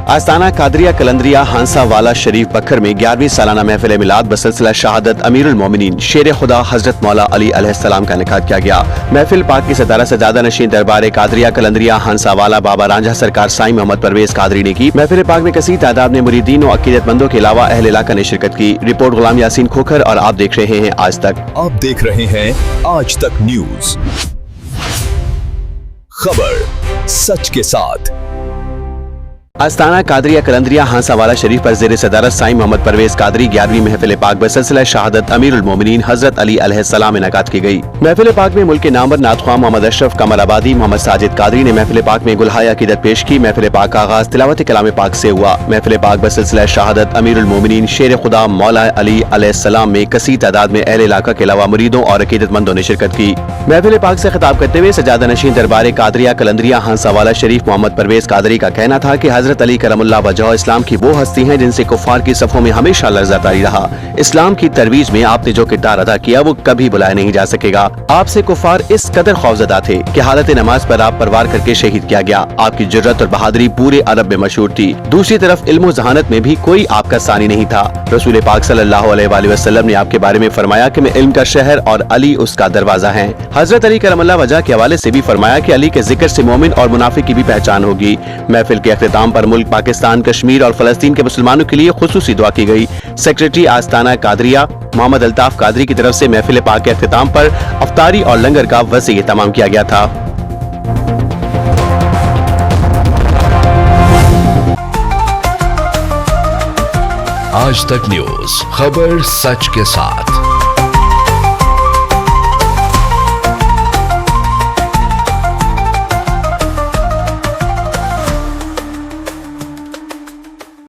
आस्ताना कादरिया कलंदरिया हांसा वाला शरीफ बखर में 11वीं सालाना महफिल मिलाद बसिलसिला शहादत अमीरुल मोमिनीन शेर खुदा हजरत मौला अली अलैहिस्सलाम का इनेकाद किया गया। महफिल पाक की सदारत सजादा नशीन दरबार कादरिया कलंदरिया हांसा वाला बाबा रांझा सरकार साईं मोहम्मद परवेज कादरी ने की। महफिल पाक में कसीर तादाद में मुरीदीन और अकीदतमंदों के अलावा अहले इलाका ने शिरकत की। रिपोर्ट गुलाम यासीन खोखर और आप देख रहे हैं आज तक। आप देख रहे हैं आज तक न्यूज, खबर सच के साथ। आस्ताना कादरिया कलंदरिया हांसा वाला शरीफ पर ज़ेर सदारत साईं मोहम्मद परवेज कादरी 11वीं महफिल पाक बसिलसिला शहादत अमीरुल मोमिनीन हजरत अली अलैहिस्सलाम इनेकाद की गई। महफिल पाक में मुल्क के नामवर नातख्वां मोहम्मद अशरफ कमर आबादी मोहम्मद साजिद कादरी ने महफिल पाक में गुलहाय अकीदत पेश की। महफिल पाक का आगाज तिलावत कलाम पाक से हुआ। महफिल पाक बसिलसिला शहादत अमीरुल मोमिनीन शेर खुदा मौला अली अलैहिस्सलाम में कसीर तादाद में अहले इलाका के अलावा मुरीदों और अकीदतमंदों ने शिरकत की। महफिल पाक से खिताब करते हुए सजादा नशीन दरबार कादरिया कलंदरिया हांसा वाला शरीफ मोहम्मद परवेज कादरी का कहना था कि हजरत अली करमुल्लाह वजह इस्लाम की वो हस्ती हैं जिनसे कुफार की सफों में हमेशा लर्ज़ातारी रहा। इस्लाम की तरवीज में आपने जो किरदार अदा किया वो कभी भुलाया नहीं जा सकेगा। आपसे कुफार इस कदर खौफजदा थे कि हालत नमाज पर आप परवार करके शहीद किया गया। आपकी जुर्रत और बहादुरी पूरे अरब में मशहूर थी। दूसरी तरफ इल्म जहानत में भी कोई आपका सानी नहीं था। रसूल पाक सल्लल्लाहु अलैहि वसल्लम ने आपके बारे में फरमाया कि मैं इल्म का शहर और अली उसका दरवाजा है। हजरत अली करमुल्लाह वजह के हवाले से भी फरमाया कि अली के जिक्र से मोमिन और मुनाफिक की भी पहचान होगी। महफिल के अख्तिताम पर मुल्क पाकिस्तान, कश्मीर और फलस्तीन के मुसलमानों के लिए खुसूसी दुआ की गई। सेक्रेटरी आस्ताना कादरिया मोहम्मद अल्ताफ कादरी की तरफ से महफिल पाक के अख्तिताम पर अफ्तारी और लंगर का वसीय तमाम किया गया था। आज तक न्यूज, खबर सच के साथ।